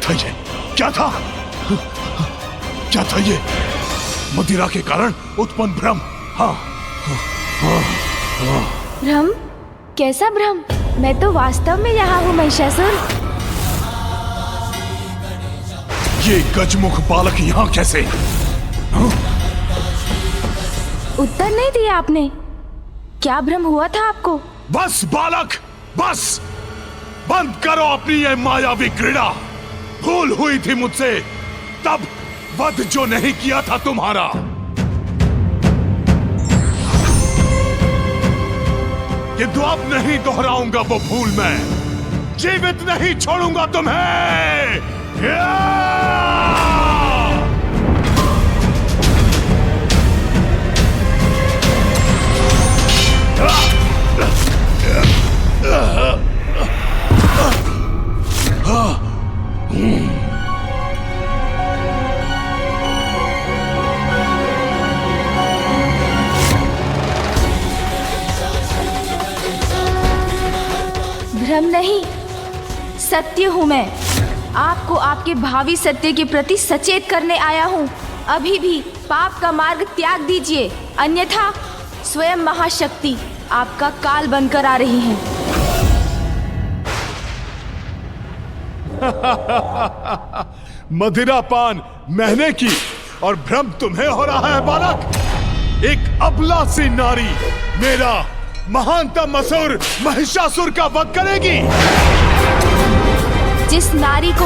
था ये? क्या था? क्या था ये? मदिरा के कारण उत्पन्न भ्रम। हाँ, भ्रम? कैसा भ्रम? मैं तो वास्तव में यहाँ हूँ महिषासुर। ये गजमुख बालक यहाँ कैसे? हाँ? उत्तर नहीं दिया आपने। क्या भ्रम हुआ था आपको? बस बालक, बस बंद करो अपनी ये मायावी क्रीड़ा। भूल हुई थी मुझसे तब वध जो नहीं किया था तुम्हारा। किंतु अब नहीं दोहराऊंगा वो भूल मैं। जीवित नहीं छोड़ूंगा तुम्हें। भ्रम नहीं, सत्य हूँ मैं। आपको आपके भावी सत्य के प्रति सचेत करने आया हूँ। अभी भी पाप का मार्ग त्याग दीजिए, अन्यथा स्वयं महाशक्ति आपका काल बनकर आ रही है। मदिरा पान मैंने की और भ्रम तुम्हें हो रहा है बालक। एक अबला सी नारी मेरा महानतम असुर महिषासुर का वध करेगी। जिस नारी को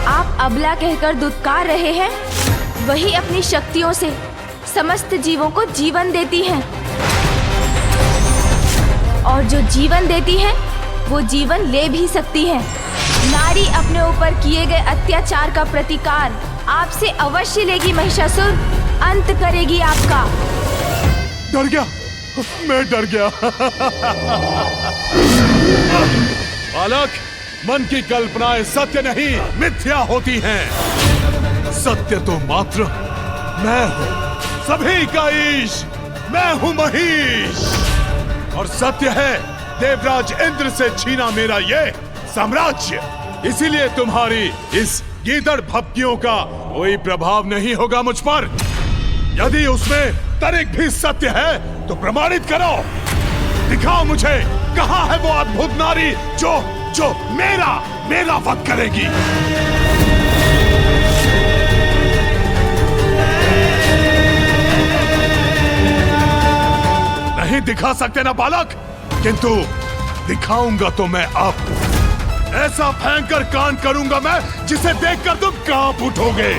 आप अबला कहकर दुत्कार रहे हैं, वही अपनी शक्तियों से समस्त जीवों को जीवन देती हैं। और जो जीवन देती है, वो जीवन ले भी सकती है। नारी अपने ऊपर किए गए अत्याचार का प्रतिकार आपसे अवश्य लेगी महिषासुर। अंत करेगी आपका। डर गया, मैं डर गया। बालक, मन की कल्पनाएं सत्य नहीं मिथ्या होती हैं। सत्य तो मात्र मैं हूँ, सभी का ईश मैं हूँ महिष। और सत्य है देवराज इंद्र से छीना मेरा ये साम्राज्य। इसीलिए तुम्हारी इस गीदड़ भपकियों का कोई प्रभाव नहीं होगा मुझ पर। यदि उसमें तनिक भी सत्य है तो प्रमाणित करो। दिखाओ मुझे कहाँ है वो अद्भुत नारी जो मेरा वध करेगी। नहीं दिखा सकते ना बालक, किंतु दिखाऊंगा तो मैं अब। ऐसा भयंकर कांड करूंगा मैं जिसे देखकर तुम कांप उठोगे।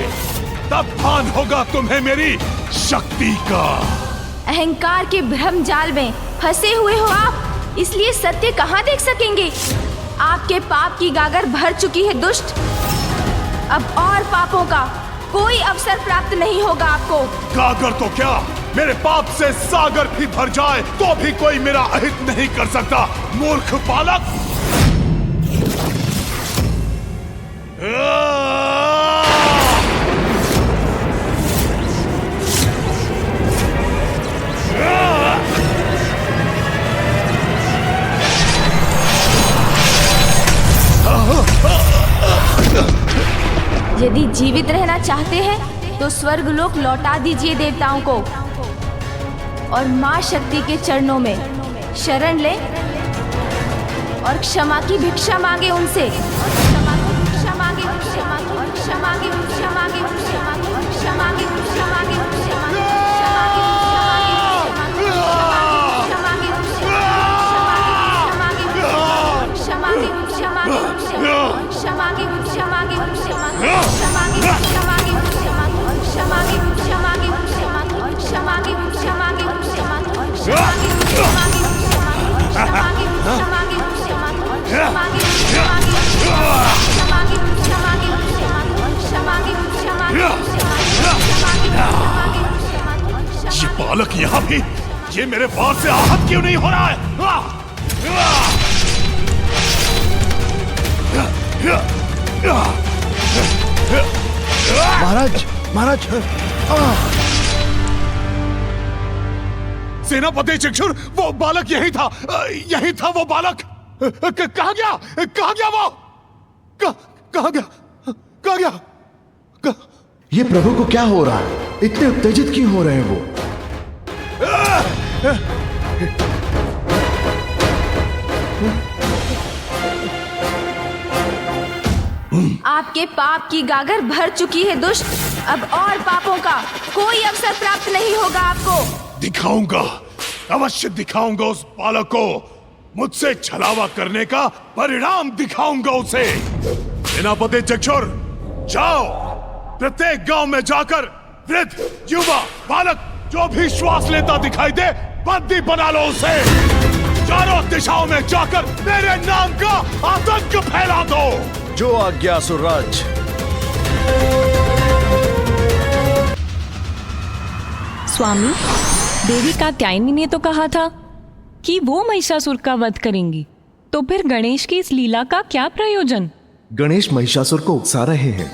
तब भान होगा तुम्हें मेरी शक्ति का। अहंकार के भ्रम जाल में फंसे हुए हो आप, इसलिए सत्य कहाँ देख सकेंगे। आपके पाप की गागर भर चुकी है दुष्ट। अब और पापों का कोई अवसर प्राप्त नहीं होगा आपको। गागर तो क्या, मेरे पाप से सागर भी भर जाए तो भी कोई मेरा अहित नहीं कर सकता, मूर्ख बालक। यदि जीवित रहना चाहते हैं तो स्वर्ग लोक लौटा दीजिए देवताओं को और माँ शक्ति के चरणों में शरण ले और क्षमा की भिक्षा मांगे उनसे। ये बालक यहाँ भी, ये मेरे वार से आहत क्यों नहीं हो रहा है? महाराज, महाराज। सेनापति चक्षुर, वो बालक यही था वो बालक। कहाँ गया वो? कहाँ गया? कहाँ गया? ये प्रभु को क्या हो रहा है? इतने उत्तेजित क्यों हो रहे हैं वो? आपके पाप की गागर भर चुकी है दुष्ट। अब और पापों का कोई अवसर प्राप्त नहीं होगा आपको। दिखाऊंगा, अवश्य दिखाऊंगा उस बालक को। मुझसे छलावा करने का परिणाम दिखाऊंगा उसे। सेनापति चक्षुर, जाओ प्रत्येक गांव में जाकर वृद्ध, युवा, बालक जो भी श्वास लेता दिखाई दे बंदी बना लो उसे। चारों दिशाओं में जाकर मेरे नाम का आतंक फैला दो। जो आज्ञा सुराज। स्वामी, देवी कात्यायनी ने तो कहा था कि वो महिषासुर का वध करेंगी, तो फिर गणेश की इस लीला का क्या प्रयोजन? गणेश महिषासुर को उकसा रहे हैं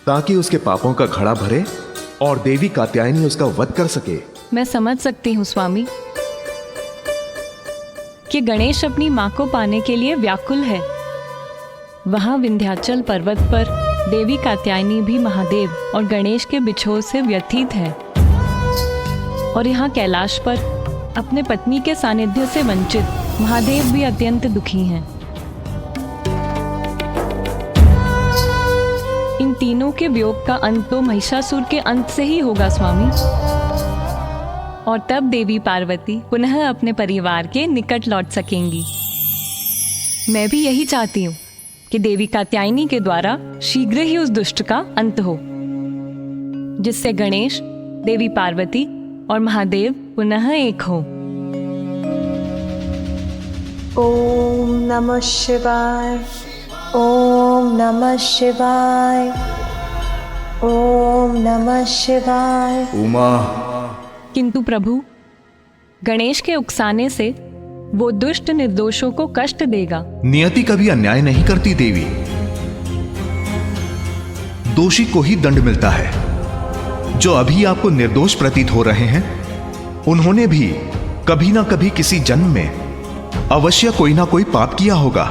ताकि उसके पापों का घड़ा भरे और देवी कात्यायनी उसका वध कर सके। मैं समझ सकती हूँ स्वामी कि गणेश अपनी माँ को पाने के लिए व्याकुल है। वहाँ विंध्याचल पर्वत पर देवी कात्यायनी भी महादेव और गणेश के बिछोह से व्यथित है, और यहाँ कैलाश पर अपने पत्नी के सानिध्य से वंचित महादेव भी अत्यंत दुखी हैं। इन तीनों के वियोग का अंत तो महिषासुर के अंत से ही होगा स्वामी, और तब देवी पार्वती पुनः अपने परिवार के निकट लौट सकेंगी। मैं भी यही चाहती हूँ कि देवी कात्यायनी के द्वारा शीघ्र ही उस दुष्ट का अंत हो, जिससे गणेश, देवी पार्वती और महादेव पुनः एक हो। ओम नमः शिवाय, ओम नमः शिवाय, ओम नमः शिवाय। उमा, किंतु प्रभु, गणेश के उकसाने से वो दुष्ट निर्दोषों को कष्ट देगा। नियति कभी अन्याय नहीं करती देवी। दोषी को ही दंड मिलता है। जो अभी आपको निर्दोष प्रतीत हो रहे हैं, उन्होंने भी कभी ना कभी किसी जन्म में अवश्य कोई ना कोई पाप किया होगा।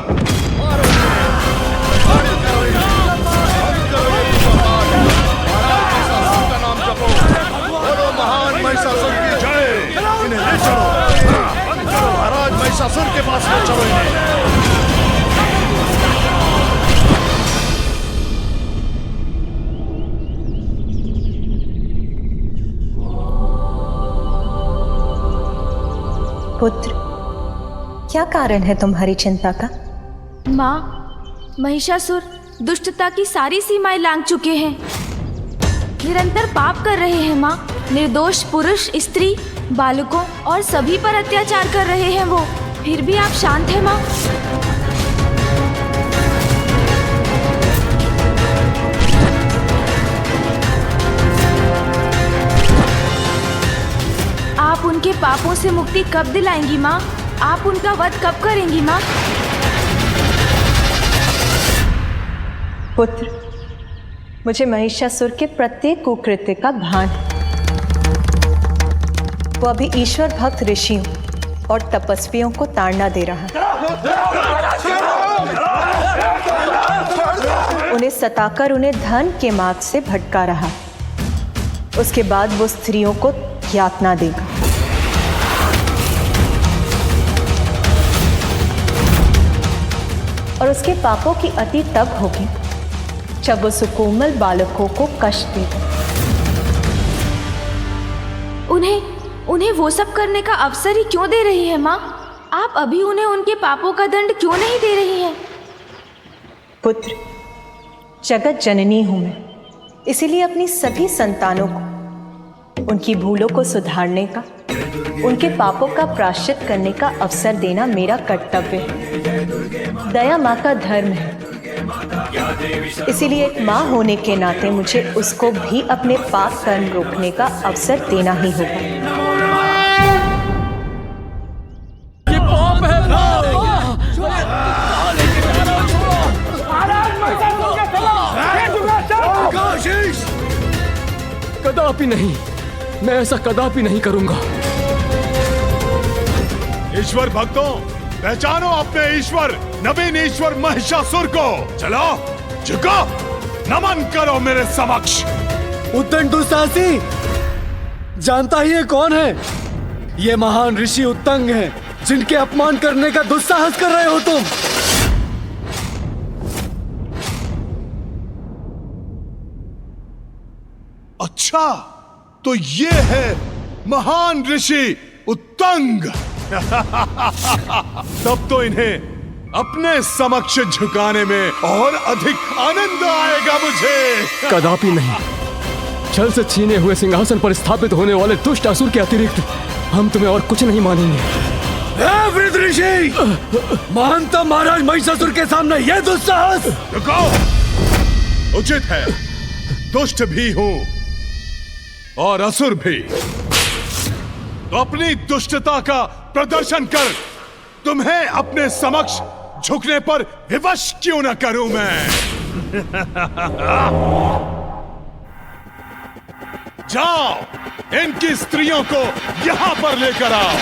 महिषासुर के पास ले चलो इन्हें। पुत्र, क्या कारण है तुम्हारी चिंता का? माँ, महिषासुर दुष्टता की सारी सीमाएं लांघ चुके हैं। निरंतर पाप कर रहे हैं माँ। निर्दोष पुरुष, स्त्री, बालकों और सभी पर अत्याचार कर रहे हैं वो। फिर भी आप शांत हैं माँ? आप उनके पापों से मुक्ति कब दिलाएंगी माँ? आप उनका वध कब करेंगी माँ? पुत्र, मुझे महिषासुर के प्रत्येक कुकृत्य का भान है। वो अभी ईश्वर भक्त ऋषियों और तपस्वियों को ताड़ना दे रहा है। उन्हें सताकर उन्हें धन के मार्ग से भटका रहा। उसके बाद वो स्त्रियों को यातना देगा। और उसके पापों की अति तब होगी जब वो सुकोमल बालकों को कष्ट देगा। उन्हें वो सब करने का अवसर ही क्यों दे रही है माँ? आप अभी उन्हें उनके पापों का दंड क्यों नहीं दे रही हैं? पुत्र, जगत जननी हूं मैं, इसीलिए अपनी सभी संतानों को उनकी भूलों को सुधारने का, उनके पापों का प्रायश्चित करने का अवसर देना मेरा कर्तव्य है। दया माँ का धर्म है। इसीलिए एक माँ होने के नाते मुझे उसको भी अपने पाप कर्म रोकने का अवसर देना ही होगा। कदापि नहीं, मैं ऐसा कदापि नहीं करूंगा। ईश्वर भक्तों, पहचानो अपने ईश्वर, नवीन ईश्वर महिषासुर को। चलो, झुको, नमन करो मेरे समक्ष। उत्तंग दुस्साहसी, जानता ही है कौन है? ये महान ऋषि उत्तंग हैं, जिनके अपमान करने का दुस्साहस कर रहे हो तुम। अच्छा, तो ये है महान ऋषि उत्तंग। तब तो इन्हें अपने समक्ष झुकाने में और अधिक आनंद आएगा मुझे। कदापि नहीं। छल से छीने हुए सिंहासन पर स्थापित होने वाले दुष्ट असुर के अतिरिक्त हम तुम्हें और कुछ नहीं मानेंगे। वृद्ध ऋषि, महानतम महाराज महिषासुर के सामने यह दुस्साहस। रुको, उचित है। दुष्ट भी हूं और असुर भी, तो अपनी दुष्टता का प्रदर्शन कर तुम्हें अपने समक्ष झुकने पर विवश क्यों न करूं मैं। जाओ, इनकी स्त्रियों को यहां पर लेकर आओ।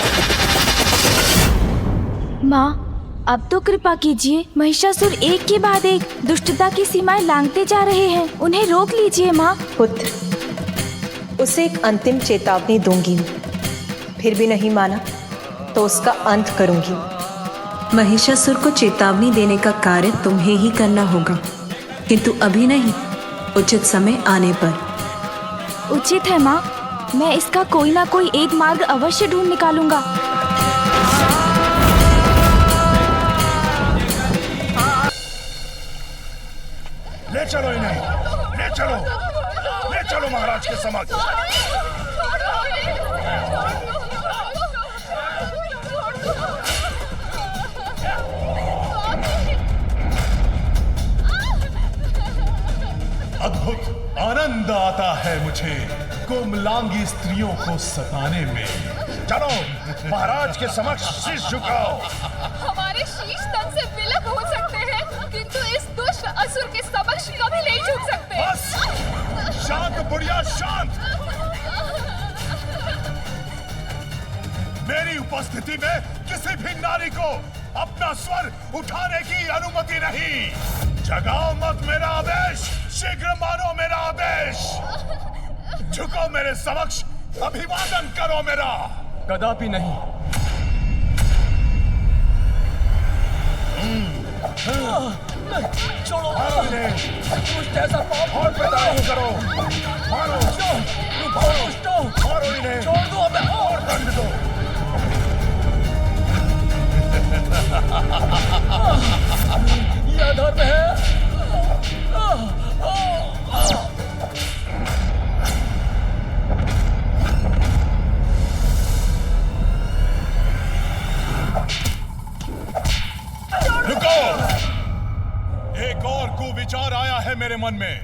माँ, अब तो कृपा कीजिए। महिषासुर एक के बाद एक दुष्टता की सीमाएं लांघते जा रहे हैं, उन्हें रोक लीजिए माँ। पुत्र, उसे एक अंतिम चेतावनी दूंगी मैं, फिर भी नहीं माना तो उसका अंत करूंगी। महिषासुर को चेतावनी देने का कार्य तुम्हें ही करना होगा, किंतु अभी नहीं, उचित समय आने पर। उचित है माँ, मैं इसका कोई ना कोई एक मार्ग अवश्य ढूंढ निकालूंगा। ले चलो इन्हें, ले चलो महाराज के समक्ष। अद्भुत आनंद आता है मुझे कोमलांगी स्त्रियों को सताने में। चलो महाराज के समक्ष शीश झुकाओ। हमारे शीश तन से विलग हो सकते हैं, किंतु इस दुष्ट असुर के समक्ष कभी नहीं झुक सकते। बस शांत बुढ़िया, शांत। मेरी उपस्थिति में किसी भी नारी को अपना स्वर उठाने की अनुमति नहीं। जगाओ मत मेरा आदेश, शीघ्र मानो मेरा आदेश। झुको मेरे समक्ष, अभिवादन करो मेरा। कदापि नहीं। छोड़ो कुछ ऐसा पाप और प्रदान करो। मारो, मारो इन्हें, छोड़ दो हमें और दंड दो। यह धर्म है। रुको, एक और कुविचार आया है मेरे मन में।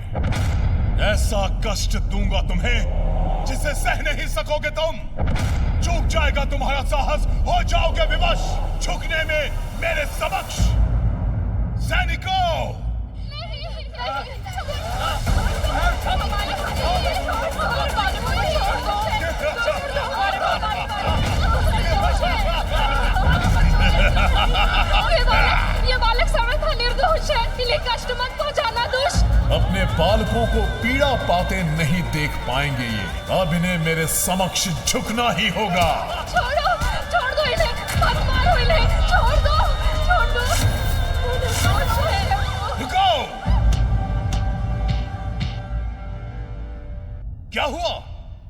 ऐसा कष्ट दूंगा तुम्हें जिसे सह नहीं सकोगे तुम। चूक जाएगा तुम्हारा साहस, हो जाओगे विवश झुकने में मेरे समक्ष। सैनिकों, ये बालक समर्थ निर्दोष है, इन्हें कष्ट मत पहुंचाना दुष्ट। अपने बालकों को पीड़ा पाते नहीं देख पाएंगे ये। अब इन्हें मेरे समक्ष झुकना ही होगा। छोड़ो, छोड़ दो इन्हें, मत मारो इन्हें, छोड़ दो। रुको, क्या हुआ?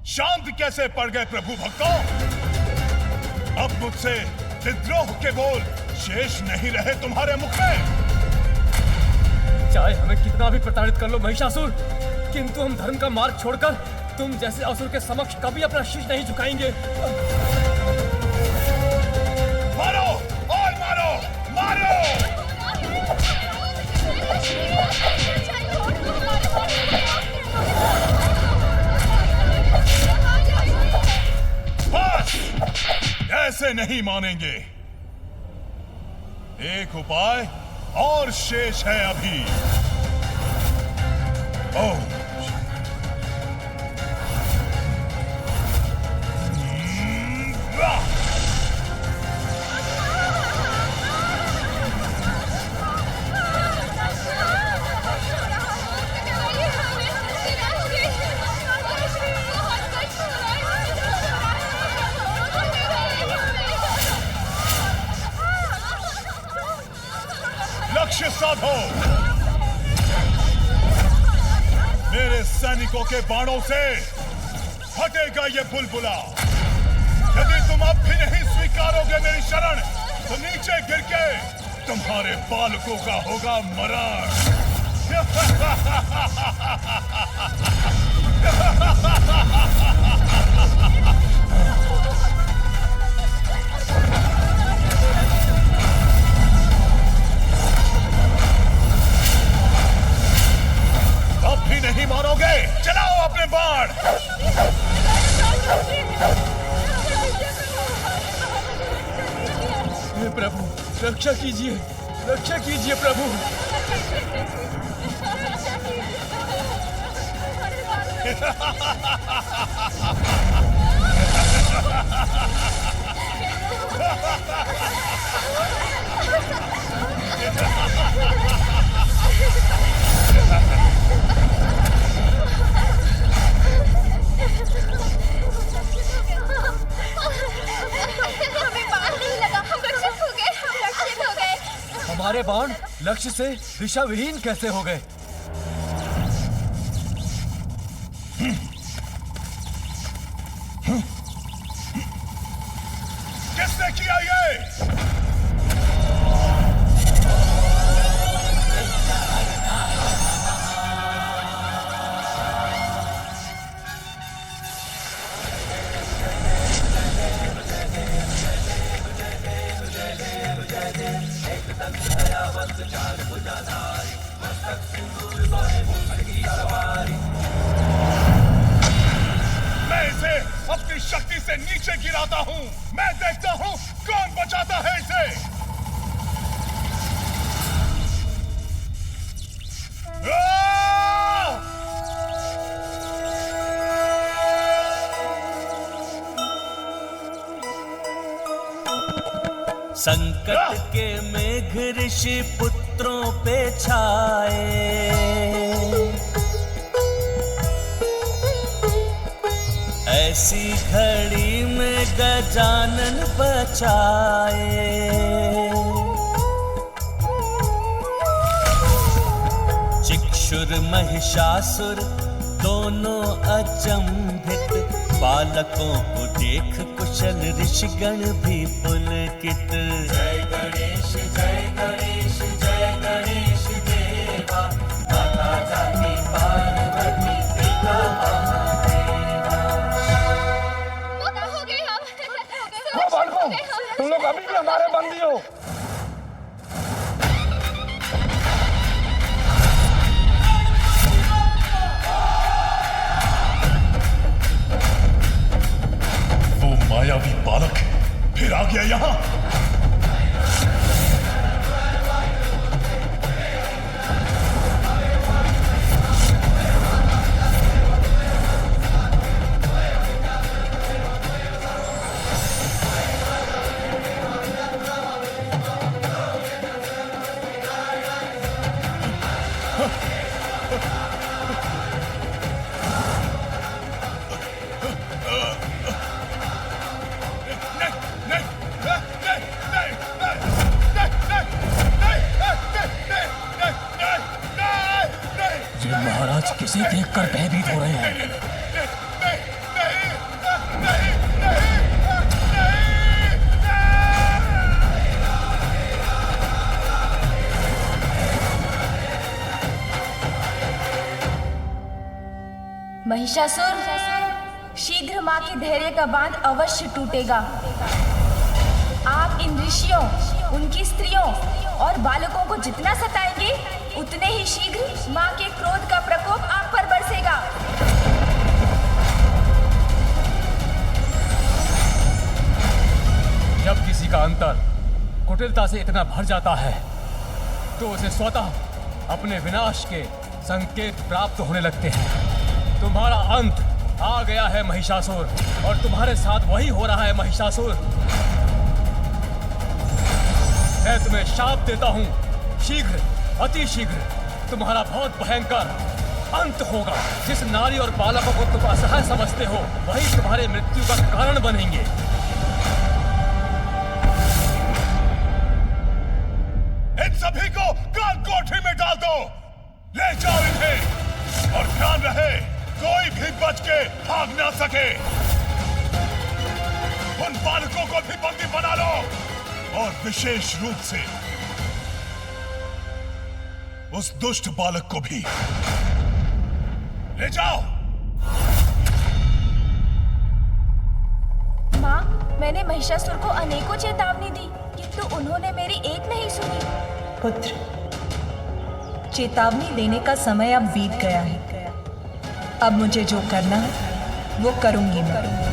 शांत कैसे पड़ गए प्रभु भक्तों? अब मुझसे विद्रोह के बोल शेष नहीं रहे तुम्हारे मुख में। चाहे हमें कितना भी प्रताड़ित कर लो महिषासुर, किंतु हम धर्म का मार्ग छोड़कर तुम जैसे असुर के समक्ष कभी अपना शीश नहीं झुकाएंगे। मारो और मारो, मारो। बस, ऐसे नहीं मानेंगे। एक उपाय और शेष है अभी। ओह, साधो। मेरे सैनिकों के बाणों से फटेगा ये बुलबुला। यदि तुम अब भी नहीं स्वीकारोगे मेरी शरण, तो नीचे गिर के तुम्हारे बालकों का होगा मरण। अब भी नहीं मारोगे? चलाओ अपने बाण। प्रभु रक्षा कीजिए, रक्षा कीजिए प्रभु। हमारे बाण लक्ष्य से दिशा विहीन कैसे हो गए? किसने किया ये? मैं इसे अपनी शक्ति से नीचे गिराता हूं। मैं देखता हूं कौन बचाता है इसे। संकट के मेघ ऋषि पुत्रों पे छाए, ऐसी घड़ी में गजानन बचाए। चिक्षुर महिषासुर दोनों अचंभित, बालकों को देख कुशल ऋषिगण भी पुलकित। जय गणेश जय गणेश जय गणेश देवा, माता जाति पार्वती पिता महादेवा। हो गए हम। तुम लोग अभी भी हमारे बंदी हो। मायावी बालक फिर आ गया यहां। महाराज किसे देखकर भयभीत हो रहे हैं? महिषासुर, शीघ्र माँ के धैर्य का बांध अवश्य टूटेगा। आप इन ऋषियों, उनकी स्त्रियों और बालकों को जितना सताएंगे, उतने ही शीघ्र माँ के क्रोध का प्रकोप आप पर बरसेगा। जब किसी का अंतर कुटिलता से इतना भर जाता है, तो उसे स्वतः अपने विनाश के संकेत प्राप्त होने लगते हैं। तुम्हारा अंत आ गया है महिषासुर, और तुम्हारे साथ वही हो रहा है महिषासुर। मैं तुम्हें शाप देता हूँ, शीघ्र अति शीघ्र तुम्हारा बहुत भयंकर अंत होगा। जिस नारी और बालकों को तुम असहाय समझते हो, वही तुम्हारे मृत्यु का कारण बनेंगे। इन सभी को काल कोठरी में डाल दो। ले जाओ इन्हें और ध्यान रहे कोई भी बच के भाग ना सके। उन बालकों को भी बंदी बना लो और विशेष रूप से उस दुष्ट बालक को भी ले जाओ। माँ, मैंने महिषासुर को अनेकों चेतावनी दी किंतु उन्होंने मेरी एक नहीं सुनी। पुत्र, चेतावनी देने का समय अब बीत गया है। अब मुझे जो करना है वो करूंगी मैं।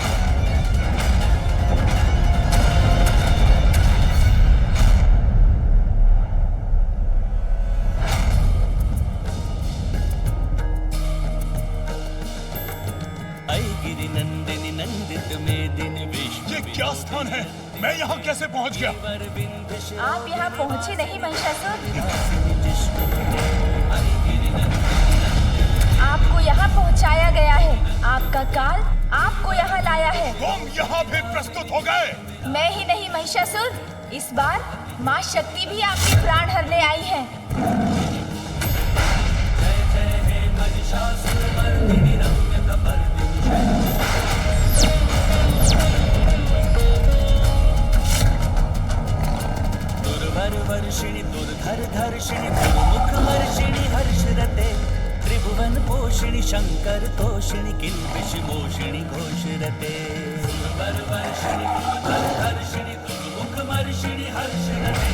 ये क्या स्थान है? मैं यहाँ कैसे पहुँच गया? आप यहाँ पहुँचे नहीं महिषासुर। आपको यहाँ पहुँचाया गया है। आपका काल आपको यहाँ लाया है। तुम यहाँ भी प्रस्तुत हो गए? मैं ही नहीं महिषासुर, इस बार माँ शक्ति भी आपके प्राण हरने आई है। वर्षिणी दुर्धर धर्षिणी दुर्मुख वर्षिणी हर्षरते त्रिभुवन पोषिणी शंकर तोषिणी किल्बिष मोषिणी घोषरते वर्षिणी दुर्धर धर्षिणी दुर्मुख वर्षिणी हर्षरते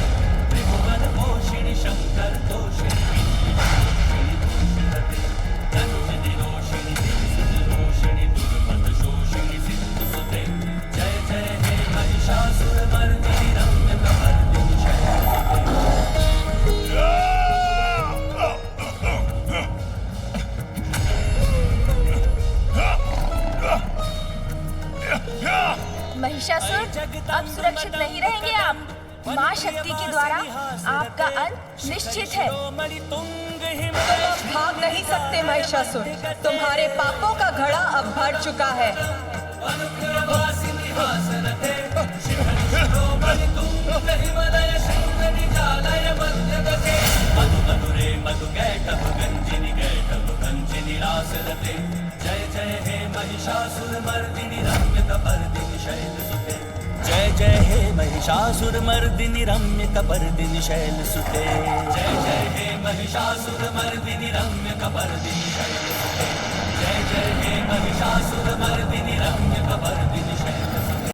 त्रिभुवन पोषिणी शंकर तोषिणी किल्बिष मोषिणी घोषरते तनुजनि रोषिणी दिव्य रोषिणी दुर्मत शोषिणी सिंधु सुते जय जय हे महिषासुर मर्दिनी रम्य प्रमर्दिनी महिषासुर, अब सुरक्षित नहीं रहेंगे आप। माँ शक्ति के द्वारा आपका अंत निश्चित है। तुम अब भाग नहीं सकते महिषासुर। तुम्हारे पापों का घड़ा अब भर चुका है। जय जय हे महिषासुर मर्दिनी रम्य कपर्दिनी शैल सुते जय जय हे महिषासुर मर्दिनी रम्य कपर्दिनी शैल सुते जय जय हे महिषासुर मर्दिनी रम्य कपर्दिनी शैल